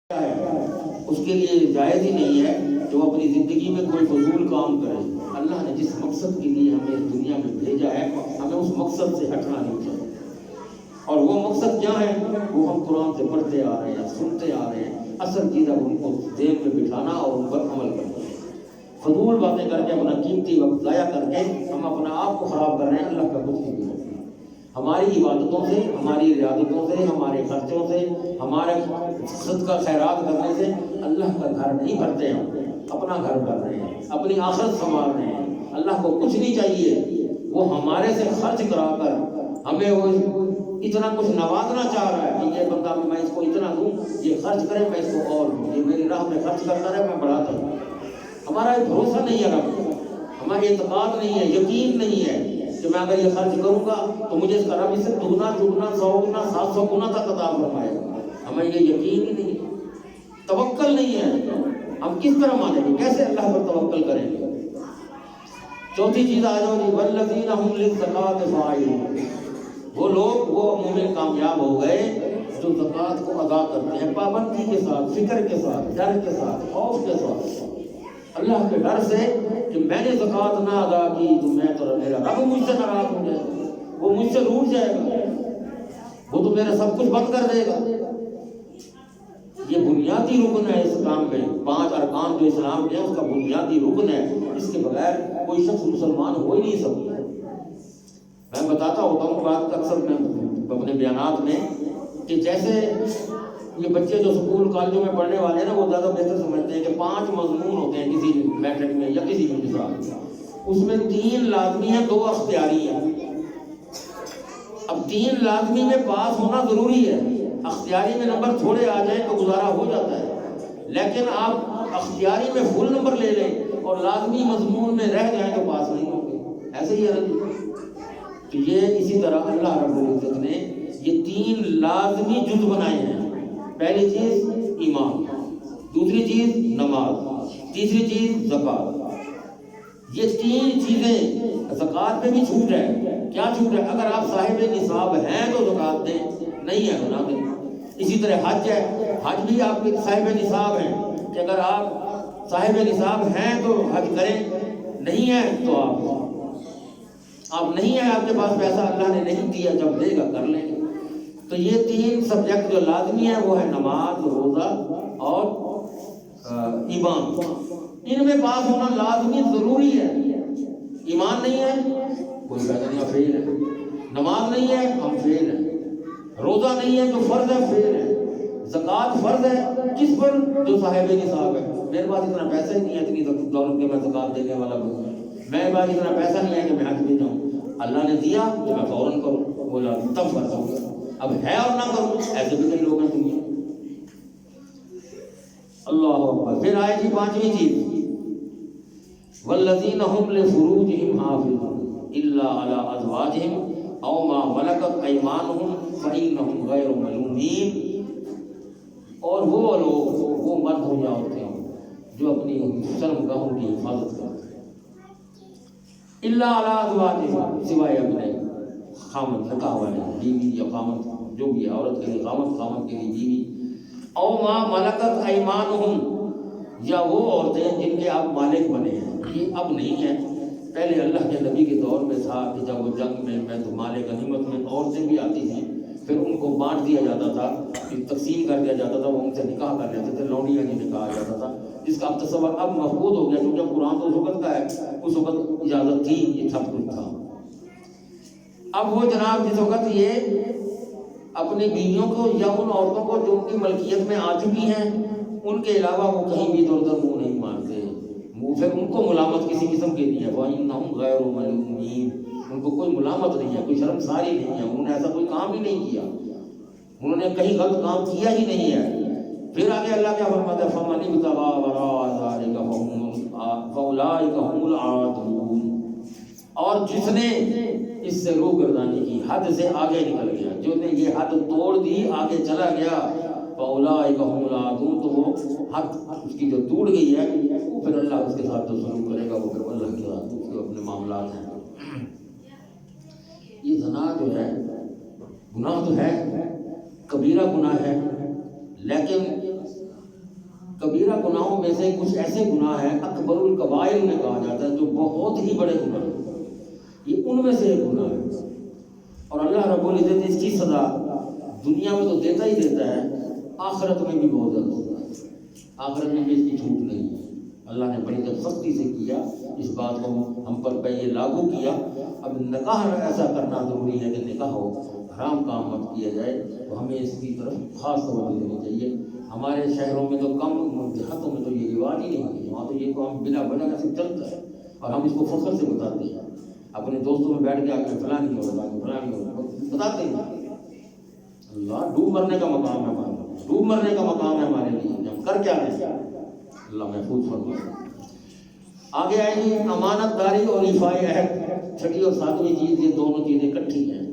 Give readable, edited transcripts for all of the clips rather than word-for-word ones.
ہے اس کے لیے جائز ہی نہیں ہے کہ وہ اپنی زندگی میں کوئی فضول کام کرے۔ اللہ نے جس مقصد کے لیے ہمیں اس دنیا میں بھیجا ہے ہمیں اس مقصد سے ہٹنا نہیں چاہیے، اور وہ مقصد کیا ہے وہ ہم قرآن سے پڑھتے آ رہے ہیں، سنتے آ رہے ہیں۔ اصل چیز ہے ان کو ذہن میں بٹھانا اور ان پر عمل کرنا۔ فضول باتیں کر کے اپنا قیمتی وقت ضائع کر کے ہم اپنا آپ کو خراب کر رہے ہیں، اللہ کا کچھ نہیں ہے۔ ہماری عبادتوں سے، ہماری ریاضتوں سے، ہمارے خرچوں سے، ہمارے صدقہ خیرات کرنے سے اللہ کا گھر نہیں بھرتے، ہم اپنا گھر بھر رہے ہیں، اپنی آخرت سنبھال رہے ہیں۔ اللہ کو کچھ نہیں چاہیے، وہ ہمارے سے خرچ کرا کر ہمیں وہ اتنا کچھ نوازنا چاہ رہا ہے کہ یہ بندہ میں اس کو اتنا دوں، یہ خرچ کرے میں اس کو اور دوں، یہ میری راہ میں خرچ کرتا رہے میں بڑھاتا ہوں۔ ہمارا بھروسہ نہیں ہے رب کو، ہماری اعتقاد نہیں ہے، یقین نہیں ہے کہ میں اگر یہ خرچ کروں گا تو مجھے اس کا رب اس سے دگنا چگنا 100 گنا 700 گنا تک عطا فرمائے گا۔ ہمیں یہ یقین ہی نہیں ہے، توکل نہیں ہے۔ ہم کس طرح مانیں گے، کیسے اللہ پر توکل کریں گے؟ چوتھی چیز آ جاؤ جی، والذین هم للزکاۃ فاعلون، وہ لوگ، وہ مومن کامیاب ہو گئے جو زکوٰۃ کو ادا کرتے ہیں پابندی کے ساتھ، فکر کے ساتھ، ڈر کے ساتھ، خوف کے ساتھ، اللہ کے ڈر سے کہ میں نے زکوٰۃ نہ ادا کی تو میں تو میرا رب مجھ سے ناراض ہو جائے گا، وہ مجھ سے روٹھ جائے گا، وہ تو میرا سب کچھ بند کر دے گا۔ یہ بنیادی رکن ہے اس کام میں، 5 ارکان جو اسلام کے ہیں اس کا بنیادی رکن ہے، اس کے بغیر کوئی شخص مسلمان ہو ہی نہیں سکتا۔ میں بتاتا ہوتا ہوں بات اکثر میں اپنے بیانات میں کہ جیسے یہ بچے جو اسکول کالجوں میں پڑھنے والے ہیں نا، وہ زیادہ بہتر سمجھتے ہیں کہ 5 مضمون ہوتے ہیں کسی میٹرک میں یا کسی بھی مثال، اس میں 3 لازمی ہیں، 2 اختیاری ہیں۔ اب 3 لازمی میں پاس ہونا ضروری ہے، اختیاری میں نمبر تھوڑے آ جائیں تو گزارا ہو جاتا ہے، لیکن آپ اختیاری میں فل نمبر لے لیں اور لازمی مضمون میں رہ جائیں تو پاس نہیں ہوں گے، ایسے ہی ہے۔ تو یہ اسی طرح اللہ رب العزت نے یہ 3 لازمی جز بنائے ہیں۔ پہلی چیز ایمان، دوسری چیز نماز، تیسری چیز زکوٰۃ۔ یہ 3 چیزیں، زکوٰۃ پہ بھی چھوٹ ہے۔ کیا چھوٹ ہے؟ اگر آپ صاحب نصاب ہیں تو زکوٰۃ دیں، نہیں ہے تو نہ دیں۔ اسی طرح حج ہے، حج بھی آپ کے صاحب نصاب ہیں کہ اگر آپ صاحب نصاب ہیں تو حج کریں، نہیں ہے تو آپ نہیں ہے، آپ کے پاس پیسہ اللہ نے نہیں دیا، جب دے گا کر لیں گے۔ تو یہ 3 سبجیکٹ جو لازمی ہیں وہ ہے نماز، روزہ اور ایمان۔ ان میں پاس ہونا لازمی ضروری ہے۔ ایمان نہیں ہے کوئی کہتا نہیں ہم فیل ہے، نماز نہیں ہے ہم فیل ہیں، روزہ نہیں ہے جو فرض ہے فیل ہے، زکوٰۃ فرض ہے کس پر؟ جو صاحب نصاب ہے۔ میرے پاس اتنا پیسہ ہی نہیں ہے اتنی دولت کے میں زکوٰۃ دینے والا ہوں، میرے پاس اتنا پیسہ نہیں ہے کہ میں حج بھی جاؤں، اللہ نے دیا تو میں فوراً کروں، بولا تب فرض ہوگا، اب ہے اور نہ کروں، ایسے بھی کئی لوگ ہیں دنیا۔ اللہ اکبر۔ پھر آئے جی 5ویں چیز، والذین هم لفروجهم حافظون الا علی ازواجهم او ما ملکت ایمانهم فانهم غیر ملومین، اور وہ لوگ، وہ مرد ہو یا عورتیں جو اپنی شرمگاہوں کی حفاظت کرتے ہیں، الا علی ازواجهم، سوائے اپنے خامد، نکاح والے بیوی یا خامد، جو بھی عورت کے لیے خامد، خامد کے لیے بیوی، او ما ملکت ایمانهم، یا وہ عورتیں جن کے آپ مالک بنے ہیں۔ یہ اب نہیں ہے، پہلے اللہ کے نبی کے دور میں تھا کہ جب وہ جنگ میں تو مال غنیمت میں عورتیں بھی آتی تھیں، پھر ان کو بانٹ دیا جاتا تھا، تقسیم کر دیا جاتا تھا، وہ ان سے نکاح کر لیتے تھے، لونڈیاں نہیں کہا جاتا تھا، جس کا اب تصور اب محفوظ ہو گیا، کیونکہ قرآن تو اس وقت کا ہے، اس وقت اجازت تھی، یہ سب کچھ تھا۔ اب وہ جناب جس وقت یہ اپنی بیویوں کو یا ان عورتوں کو جو ان کی ملکیت میں آ چکی ہیں، ان کے علاوہ وہ کہیں بھی ادھر ادھر منہ نہیں مارتے، پھر ان کو ملامت کسی قسم کی نہیں ہے، وَإِنَّهُمْ غَيْرُ مَلُومِينَ، ان کو کوئی ملامت نہیں ہے، کوئی شرمساری نہیں ہے، انہوں نے ایسا کوئی کام ہی نہیں کیا، انہوں نے کہیں غلط کام کیا ہی نہیں ہے۔ پھر آگے اللہ کیا فرماتا ہے، فَمَنِ ابْتَغَىٰ وَرَاءَ ذَلِكَ فَأُولَٰئِكَ هُمُ الْعَادُونَ، اور جس نے اس سے روگردانی کی، حد سے آگے نکل گیا، جو نے یہ حد توڑ دی، آگے چلا گیا، فَأُولَٰئِكَ هُمُ الْعَادُونَ، تو وہ حد اس کی جو ٹوٹ گئی ہے، پھر اللہ اس کے ساتھ جو سلوک کرے گا وہ پھر اللہ کے ساتھ اس کے اپنے معاملات ہیں۔ یہ زنا جو ہے گناہ تو ہے، کبیرہ گناہ ہے، لیکن کبیرہ گناہوں میں سے کچھ ایسے گناہ ہیں اکبر الکبائر میں کہا جاتا ہے جو بہت ہی بڑے گناہ ہیں، یہ ان میں سے ایک گناہ ہے، اور اللہ رب العزت اس کی سزا دنیا میں تو دیتا ہی دیتا ہے، آخرت میں بھی بہت زیادہ ہوتا ہے، آخرت میں بھی اس کی چھوٹ نہیں ہے۔ اللہ نے بڑی جب سختی سے کیا اس بات کو ہم پر پہ یہ لاگو کیا۔ اب نکاح ایسا کرنا ضروری ہے کہ نکاح ہو، حرام کام مت کیا جائے، تو ہمیں اس کی طرف خاص توجہ دینی چاہیے۔ ہمارے شہروں میں تو کم، دیہاتوں میں تو یہ رواج ہی نہیں ہے، وہاں تو یہ تو ہم بلا وجہ سے چلتا ہے اور ہم اس کو فخر سے بتاتے ہیں، اپنے دوستوں میں بیٹھ کے آ کے فلاں نہیں ہو رہا، فلاں نہیں ہو رہا بتاتے ہیں۔ اللہ ڈوب مرنے کا مقام ہے ہمارا، ڈوب مرنے کا مقام ہے ہمارے لیے، ہم کر کیا رہے ہیں؟ اللہ محفوظ فرمائے۔ آگے آئے گی امانت داری اور ایفائے عہد، چھٹی اور ساتویں چیز، یہ دونوں چیزیں اکٹھی ہیں۔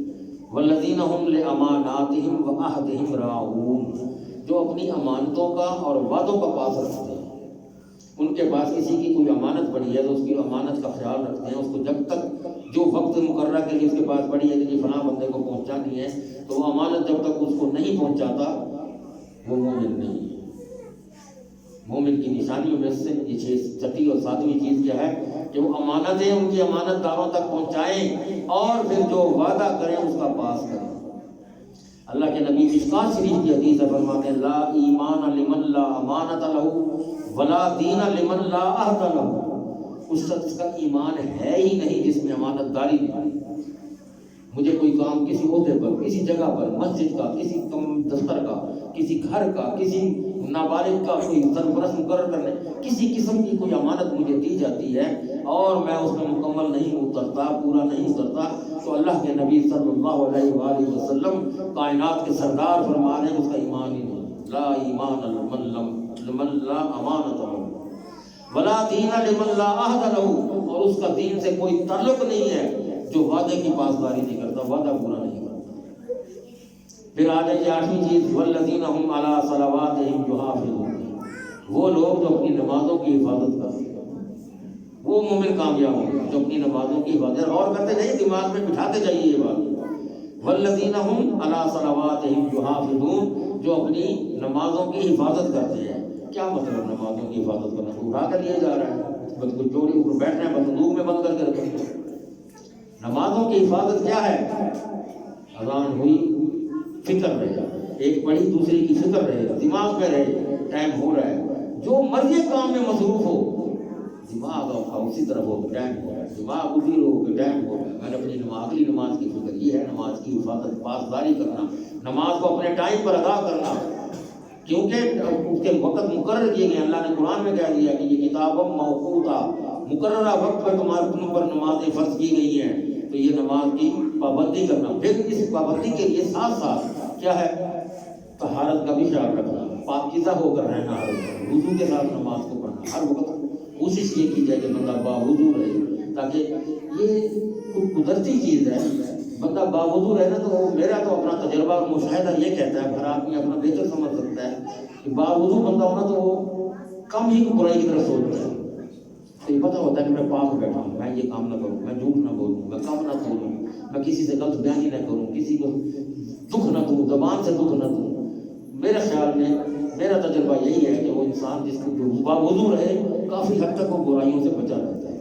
والذین هم لاماناتہم وعہدہم راعون، جو اپنی امانتوں کا اور وعدوں کا پاس رکھتے ہیں، ان کے پاس کسی کی کوئی امانت پڑی ہے تو اس کی امانت کا خیال رکھتے ہیں، اس کو جب تک جو وقت مقررہ کے لیے اس کے پاس پڑی ہے کہ فلاں بندے کو پہنچانی ہے، تو وہ امانت جب تک اس کو نہیں پہنچاتا وہ مومن نہیں ہے۔ مومن کی نشانیوں میں سے یہ چھٹی اور ساتویں چیز کیا ہے کہ وہ امانتیں ان کی امانت داروں تک پہنچائیں اور پھر جو وعدہ کریں اس کا پاس کریں۔ اللہ کے نبی مشکوٰۃ شریف کی حدیث ہے، فرماتے ہیں لا ایمان لمن لا امانت لہ ولا دین لمن لا عہد لہ، اس شخص کا ایمان ہے ہی نہیں جس میں امانت داری نہیں۔ مجھے کوئی کام کسی عہدے پر، کسی جگہ پر، مسجد کا، کسی دفتر کا، کسی گھر کا، کسی نابالغ کا کوئی سرپرست مقرر کرنے، کسی قسم کی کوئی امانت مجھے دی جاتی ہے اور میں اس میں مکمل نہیں اترتا، پورا نہیں اترتا، تو اللہ کے نبی صلی اللہ علیہ وآلہ وسلم کائنات کے سردار فرما رہے ہیں اس کا ایمان ہی نہیں۔ لا ایمان لمن لا امانت لہ ولا دین لمن لا عہد لہ، اور اس کا دین سے کوئی تعلق نہیں ہے جو وعدے کی پاسداری نہیں کرتا، وعدہ پورا نہیں کرتا۔ پھر آ جائیے آٹھویں چیز، والذین هم علی صلواتہم یحافظون، وہ لوگ جو اپنی نمازوں کی حفاظت کرتے ہیں، وہ مومن کامیاب ہوں جو اپنی نمازوں کی حفاظت، اور کرتے نہیں، دماغ میں بٹھاتے جائیے یہ بات، والذین هم علی صلواتہم یحافظون، جو اپنی نمازوں کی حفاظت کرتے ہیں۔ کیا مطلب نمازوں کی حفاظت کرنا؟ اٹھا کر لیا جا رہا ہے، بس کوئی چوری اوپر بیٹھ رہے ہیں، بس صندوق میں بند کر کے رکھیں۔ نمازوں کی حفاظت کیا ہے؟ اذان ہوئی، فکر رہے، ایک پڑھی دوسری کی فکر رہے، دماغ میں رہے، ٹائم ہو رہا ہے، جو مرضی کام میں مصروف ہو، دماغ اسی طرف ہو کہ ٹائم ہو رہا ہے، دماغ اسی ہو کہ ٹائم ہو رہا ہے، میں نے اپنی اگلی نماز کی فکر، یہ ہے نماز کی حفاظت، پاسداری کرنا، نماز کو اپنے ٹائم پر ادا کرنا، کیونکہ اس کے وقت مقرر کیے گئے۔ اللہ نے قرآن میں کہہ دیا کہ یہ کتاب موقوتا، مقررہ وقت پر تمہارے تم پر نمازیں فرض کی گئی ہیں، تو یہ نماز کی پابندی کرنا۔ پھر اس پابندی کے لیے ساتھ ساتھ کیا ہے؟ طہارت کا بھی خیال رکھنا، پاکیزہ ہو کر رہنا، ہر وقت وضو کے ساتھ نماز کو پڑھنا، ہر وقت کوشش یہ کی جائے کہ بندہ باوضو رہے، تاکہ یہ کوئی قدرتی چیز ہے، بندہ باوضو رہنا، تو میرا تو اپنا تجربہ اور مشاہدہ یہ کہتا ہے، ہر آدمی اپنا بہتر سمجھ سکتا ہے کہ باوضو بندہ ہونا تو وہ کم ہی برائی کی طرف سوچتا ہے، تو یہ پتہ ہوتا ہے کہ میں پاک بیٹھا ہوں، میں یہ کام نہ کروں، میں جھوٹ نہ بولوں، میں کم نہ کھولوں، میں کسی سے غلط بیانی نہ کروں، کسی کو دکھ نہ دوں، زبان سے دکھ نہ دوں۔ میرے خیال میں میرا تجربہ یہی ہے کہ وہ انسان جس کو باوضو رہے کافی حد تک وہ برائیوں سے بچا رہتا ہے۔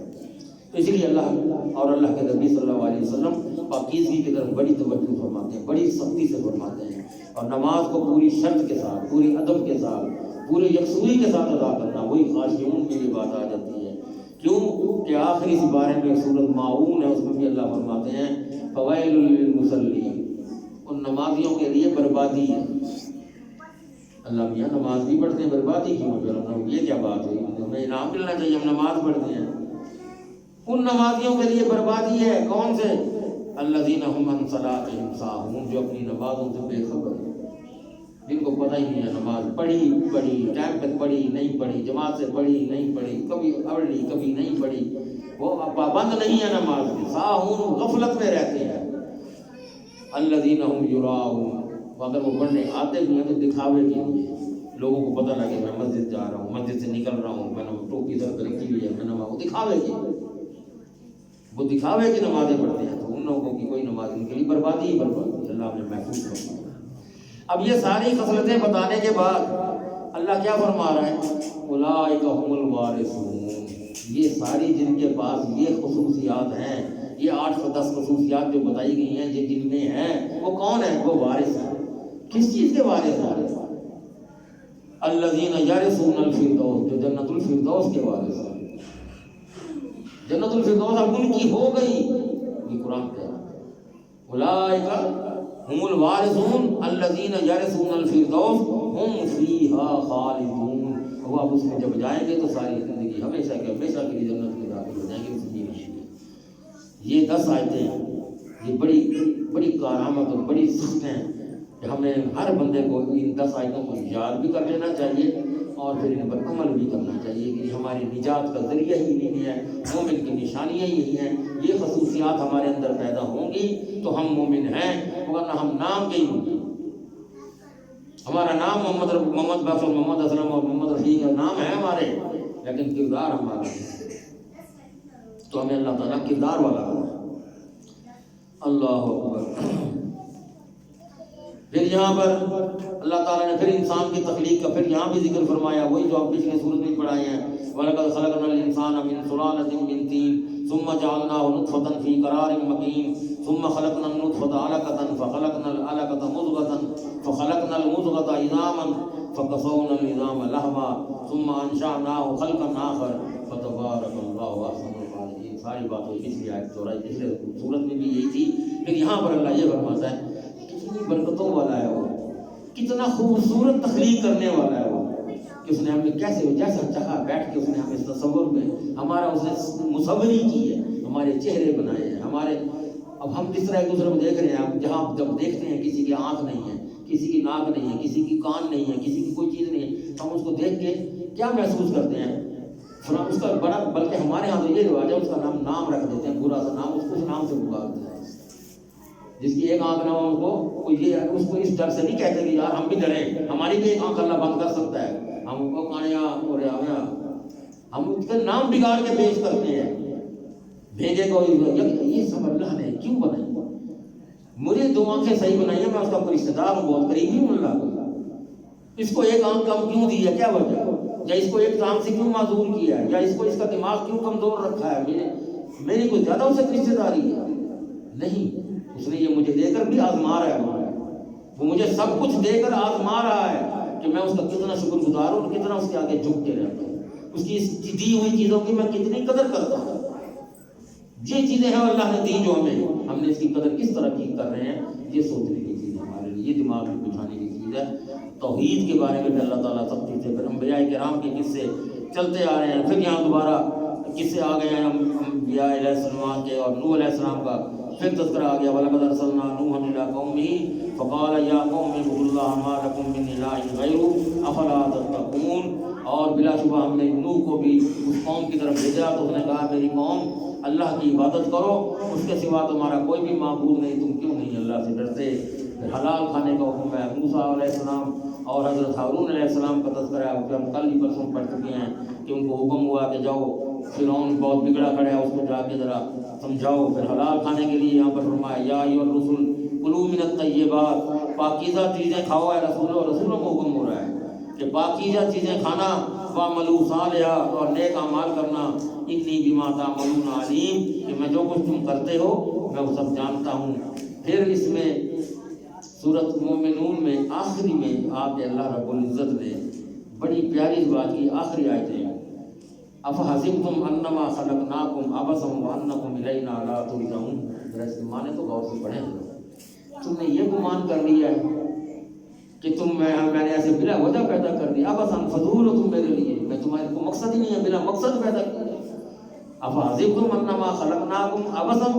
تو اسی لیے اللہ اور اللہ کے نبی صلی اللہ علیہ وسلم پاکیزگی کی طرف بڑی توجہ فرماتے ہیں، بڑی سختی سے فرماتے ہیں، اور نماز کو پوری شرط کے ساتھ، پوری ادب کے ساتھ، پوری یکسوئی کے ساتھ ادا کرنا، وہی خاشعون کی یہ بات آ جاتی ہے۔ کیوں کہ آخری بارے میں سورۃ ماعون ہے، اس میں بھی اللہ فرماتے ہیں فویل للمصلین، ان نمازیوں کے لیے بربادی ہے۔ اللہ میاں نماز بھی پڑھتے ہیں، بربادی کیوں؟ پھر یہ کیا بات ہوئی؟ ہمیں انعام ملنا چاہیے، ہم نماز پڑھتے ہیں۔ ان نمازیوں کے لیے بربادی ہے، کون سے؟ الذین هم عن صلاتهم ساہون، جو اپنی نمازوں سے بے خبر ہیں، جن کو پتہ ہی نہیں ہے نماز پڑھی ٹائم پہ پڑھی نہیں پڑھی، جماعت سے پڑھی نہیں پڑھی، کبھی پڑھ لی کبھی نہیں پڑھی، وہ پابند نہیں ہے نماز کی، ساہون غفلت میں رہتے ہیں۔ الذین هم یراؤون، اگر وہ پڑھنے آتے بھی ہیں تو دکھاوے کے لیے، لوگوں کو پتہ لگے میں مسجد جا رہا ہوں، مسجد سے نکل رہا ہوں، میں نے ٹوپی سر پر رکھی ہوئی ہے، میں نماز، وہ دکھاوے کی، وہ دکھاوے کی نمازیں پڑھتے ہیں، تو ان لوگوں کی کوئی نماز ان کے لیے بربادی ہی بربادی، اللہ نے محفوظ فرمایا۔ اب یہ ساری خصلتیں بتانے کے بعد اللہ کیا فرما رہا ہے؟ اولئک هم الوارثون، یہ ساری جن کے پاس یہ خصوصیات ہیں، یہ 8 سے 10 خصوصیات جو بتائی گئی ہیں جن میں ہیں، وہ کون ہیں؟ وہ وارث ہیں۔ کس چیز کے وارث ہیں؟ الذین یرثون الفردوس، جو جنت الفردوس کے وارث ہیں۔ جنت الفردوس اب ان کی ہو گئی، یہ قرآن کہہ رہا ہے۔ اولئک هم الوارثون الذین یرثون الفردوس هم فیہا خالدون، وہ اب اس میں جب جائیں گے تو ساری زندگی ہمیشہ کے لیے جنت میں داخل ہو جائیں گے، اس کی یہ 10 آیتیں ہیں، یہ بڑی کارآمد اور بڑی سخت ہیں کہ ہمیں ہر بندے کو ان 10 آیتوں کو یاد بھی کر لینا چاہیے اور پھر ان پر عمل بھی کرنا چاہیے کہ ہماری نجات کا ذریعہ ہی نہیں ہے، مومن کی نشانیاں یہی ہیں۔ یہ خصوصیات ہمارے اندر پیدا ہوں گی تو ہم مومن ہیں، ورنہ ہم نام کے ہی ہوں گے۔ ہمارا نام محمد بخش اور محمد اسلم اور محمد رفیع کا نام ہے ہمارے، لیکن کردار ہمارا ہے، تو ہمیں اللہ تعالیٰ کردار والا ہے۔ اللہ اکبر۔ پھر یہاں پر اللہ تعالیٰ نے پھر انسان کی تخلیق کا پھر یہاں بھی ذکر فرمایا، وہی جو آپ پچھلے سورت میں پڑھائے ہیں، وَلَقَدْ خَلَقْنَا الْإِنسَانَ مِنْ سُلَالَةٍ مِنْ طِينٍ ثُمَّ جَعَلْنَاهُ نُطْفَةً فِي قَرَارٍ مَكِينٍ ثُمَّ خَلَقْنَا النُّطْفَةَ عَلَقَةً فَخَلَقْنَا الْعَلَقَةَ مُضْغَةً فَخَلَقْنَا الْمُضْغَةَ عِظَامًا فَكَسَوْنَا الْعِظَامَ لَحْمًا ثُمَّ أَنشَأْنَاهُ خَلْقًا آخَرَ فَتَبَارَكَ اللَّهُ أَحْسَنُ الْخَالِقِينَ۔ ساری باتیں پچھلی آیت چورائی پچھلے سورت میں بھی یہی تھی، پھر یہاں پر اللہ یہ فرماتا ہے کتنی برکتوں والا ہے وہ، کتنا خوبصورت تخلیق کرنے والا ہے وہ، کہ اس نے ہمیں کیسے جیسا چاہا بیٹھ کے اس نے ہمیں تصور میں ہمارا اس نے مصوری کی ہے، ہمارے چہرے بنائے ہیں، ہمارے اب ہم جس طرح ایک دوسرے کو دیکھ رہے ہیں، جہاں جب دیکھتے ہیں کسی کی آنکھ نہیں ہے، کسی کی ناک نہیں ہے، کسی کی کان نہیں ہے، کسی کی کوئی چیز نہیں ہے، تو ہم اس کو دیکھ کے کیا محسوس کرتے ہیں؟ اس کا بڑا، بلکہ ہمارے ہاں تو یہ رواج ہے اس کا نام رکھ دیتے ہیں، برا سا نام، اس نام سے پکارتے ہیں۔ جس کی ایک آنکھ نہ ہو اس کو یہ اس کو اس ڈر سے نہیں کہتے کہ یار ہم بھی ڈریں، ہماری بھی ایک آنکھ اللہ بند کر سکتا ہے، ہم کو کانیا ہو رہا، ہم اس کے نام بگاڑ کے پیش کرتے ہیں، بھیجے کو یہ سب اللہ نے کیوں بنائی؟ مجھے 2 آنکھیں صحیح بنائی ہیں، میں اس کا کوئی رشتہ دار ہوں، بہت قریبی ہوں اللہ کو، اس کو ایک آنکھ کم کیوں دی ہے؟ کیا وجہ؟ یا اس کو ایک ٹانگ سے کیوں معذور کیا ہے؟ یا اس کو اس کا دماغ کیوں کمزور رکھا ہے؟ میری کوئی زیادہ اس سے رشتہ داری ہے؟ نہیں، اس نے یہ مجھے دے کر بھی آزما رہا ہے، وہ مجھے سب کچھ دے کر آزما رہا ہے کہ میں اس کا کتنا شکر گزار ہوں اور کتنا اس کے آگے جھک کے رہتا ہوں، اس کی دی ہوئی چیزوں کی میں کتنی قدر کرتا ہوں۔ یہ چیزیں ہیں اللہ نے دی جو ہم نے اس کی قدر کس طرح کی کر رہے ہیں، یہ سوچنے کی چیز ہے ہمارے لیے، یہ دماغ میں بٹھانے کی چیز ہے۔ توحید کے بارے میں بھی اللہ تعالیٰ سب چیزیں، پھر انبیاء کرام کے قصے چلتے آ رہے ہیں، پھر یہاں دوبارہ قصے آ گئے ہیں انبیاء علیہ السلام کے اور نوح علیہ السلام کا، پھر تذکرہ آ گیا وَلَقَدْ أَرْسَلْنَا نُوحًا إِلَىٰ قَوْمِهِ فَقَالَ يَا قَوْمِ اعْبُدُوا اللَّهَ مَا لَكُم مِّنْ إِلَٰهٍ غَيْرُهُ أَفَلَا تَتَّقُونَ۔ اور بلا شبہ ہم نے نوح کو بھی اس قوم کی طرف بھیجا تو اس نے کہا میری قوم اللہ کی عبادت کرو، اس کے سوا تمہارا کوئی بھی معبود نہیں، تم کیوں نہیں اللہ سے ڈرتے؟ پھر حلال کھانے کا حکم ہے، موسیٰ علیہ السلام اور حضرت ہارون علیہ السلام کا تذکرہ ہے، ہم کل ہی پرسوں پڑھ چکے ہیں کہ ان کو حکم ہوا کہ جاؤ فرعون بہت بگڑا کھڑا ہے، اس کو جا کے ذرا سمجھاؤ۔ پھر حلال کھانے کے لیے یہاں پر فرمایا یا ایھا الرسل کلوا من الطیبات، پاکیزہ چیزیں کھاؤ، اے رسولوں کو حکم ہو رہا ہے کہ پاکیزہ چیزیں کھانا، وَاعْمَلُوا صَالِحًا، اور نیک اعمال کرنا، انی بما تعملون علیم، کہ میں جو کچھ تم کرتے ہو میں وہ سب جانتا ہوں۔ پھر اس میں سورۃ مومنون میں آخری میں آپ اللہ رب العزت نے بڑی پیاری بات کی، آخری آیتیں افحسبتم انما خلقناکم عبثا وانکم الینا لا ترجعون، ذرا اس کے معنی تو غور سے پڑھیں۔ تم نے یہ گمان کر لیا ہے کہ میں نے ایسے بلا وجہ پیدا کر دیا، عبثا فضول ہو تم میرے لیے، میں تمہارے کو مقصد ہی نہیں ہے، بلا مقصد پیدا کیا۔ افحسبتم انما خلقناکم عبثا،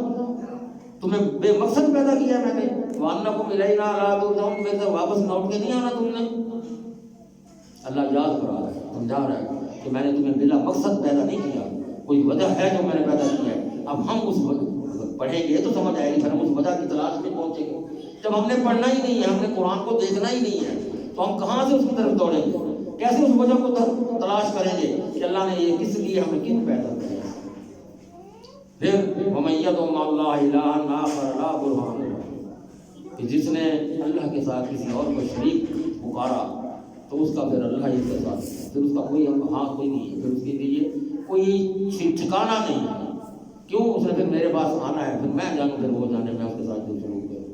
تمہیں بے مقصد پیدا کیا میں نے، وانکم الینا لا ترجعون، میرے سے واپس لوٹ کے نہیں آنا تم نے۔ اللہ یاد کرا رہا ہے، سمجھا رہا ہے کہ میں نے تمہیں بلا مقصد پیدا نہیں کیا، کوئی وجہ ہے جو میں نے پیدا کیا ہے۔ اب ہم اس پڑھیں گے تو سمجھ آئے گی، پھر ہم اس وجہ کی تلاش میں پہنچیں گے۔ جب ہم نے پڑھنا ہی نہیں ہے، ہم نے قرآن کو دیکھنا ہی نہیں ہے، تو ہم کہاں سے اس کی طرف دوڑیں گے؟ کیسے اس وجہ کو تلاش کریں گے کہ اللہ نے یہ کس لیے ہمیں کیوں پیدا کیا؟ پھر وَمَن يَدْعُ مَعَ اللَّهِ إِلَٰهًا آخَرَ لَا بُرْهَانَ لَهُ، کہ جس نے اللہ کے ساتھ کسی اور کو شریک پکارا تو اس کا پھر اللہ ہی کے ساتھ ہے، پھر اس کا کوئی ہاتھ کوئی نہیں ہے، پھر اس کے لیے کوئی ٹھکانا نہیں ہے. کیوں اس نے پھر میرے پاس آنا ہے، پھر میں جانوں پھر وہ جانے، میں اس کے ساتھ جو سلوک کروں.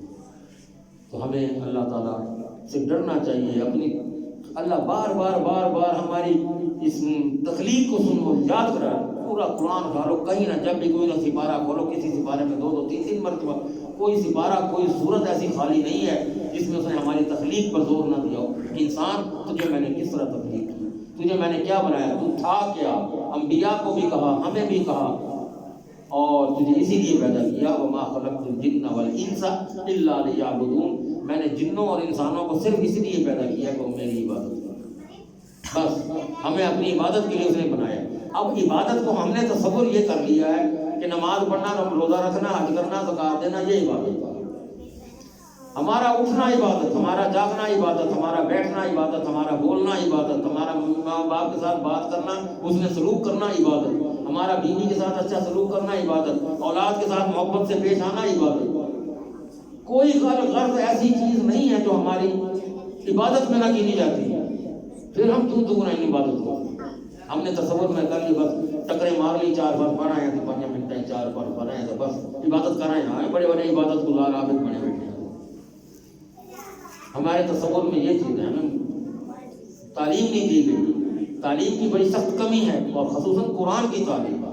تو ہمیں اللہ تعالیٰ سے ڈرنا چاہیے. اپنی اللہ بار بار بار بار ہماری اس تخلیق کو سنو، یاد کرا. پورا قرآن کھولو، کہیں نہ جب بھی کوئی نہ سپارہ کھولو، کسی سپارے میں 2 3 3 مرتبہ کوئی سپارہ کوئی صورت ایسی خالی نہیں ہے جس میں اس نے ہماری تخلیق پر زور نہ دیا ہو. انسان تجھے میں نے کس طرح تخلیق کی، تجھے میں نے کیا بنایا، تو تھا کیا. انبیاء کو بھی کہا، ہمیں بھی کہا، اور تجھے اسی لیے پیدا کیا. وما خلقت الجن والانس الا لیعبدون. میں نے جنوں اور انسانوں کو صرف اس لیے پیدا کیا کہ وہ میری عبادت کریں. بس ہمیں اپنی عبادت کے لیے اس نے بنایا. اب عبادت کو ہم نے تصور یہ کر لیا ہے کہ نماز پڑھنا، روزہ رکھنا، حج کرنا، زکات دینا یہ عبادت ہے. ہمارا اٹھنا عبادت، ہمارا جاگنا عبادت، ہمارا بیٹھنا عبادت، ہمارا بولنا عبادت، ہمارا ماں باپ کے ساتھ بات کرنا، اس میں سلوک کرنا عبادت، ہمارا بیوی کے ساتھ اچھا سلوک کرنا عبادت، اولاد کے ساتھ محبت سے پیش آنا عبادت. کوئی غرض ایسی چیز نہیں ہے جو ہماری عبادت میں نہ گنی جاتی ہے. پھر ہم کیوں دگنا ان عبادت کو ہم نے تصور میں کر لی، بس ٹکرے مار لی، 4 فرض پڑھا ہے تو 5 منٹ 4 فرض پڑھا ہے تو بس عبادت کر رہے ہیں. بڑے بڑے عبادت گزار عابد بنے بیٹھے ہیں. ہمارے تصور میں یہ چیز ہے، ہمیں تعلیم نہیں دی گئی. تعلیم کی بڑی سخت کمی ہے، اور خصوصاً قرآن کی تعلیم.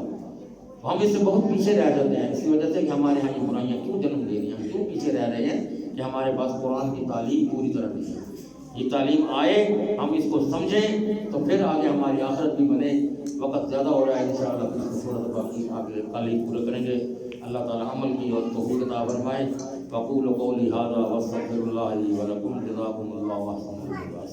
ہم اس سے بہت پیچھے رہ جاتے ہیں، اس کی وجہ سے کہ ہمارے یہاں یہ برائیاں کیوں جنم لے رہی ہیں. ہم کیوں پیچھے رہ رہے ہیں کہ ہمارے پاس قرآن کی تعلیم پوری طرح نہیں ہے. یہ تعلیم آئے، ہم اس کو سمجھیں تو پھر آگے ہماری آخرت بھی بنے. وقت زیادہ ہو رہا ہے، انشاءاللہ اس کو تھوڑا سا باقی آگے تعلیم پورے کریں گے. اللہ تعالی عمل کی اور توفیق عطا فرمائے. وقول قولی ھذا واستغفر اللہ لی ولکم. جزاکم اللہ خیرا.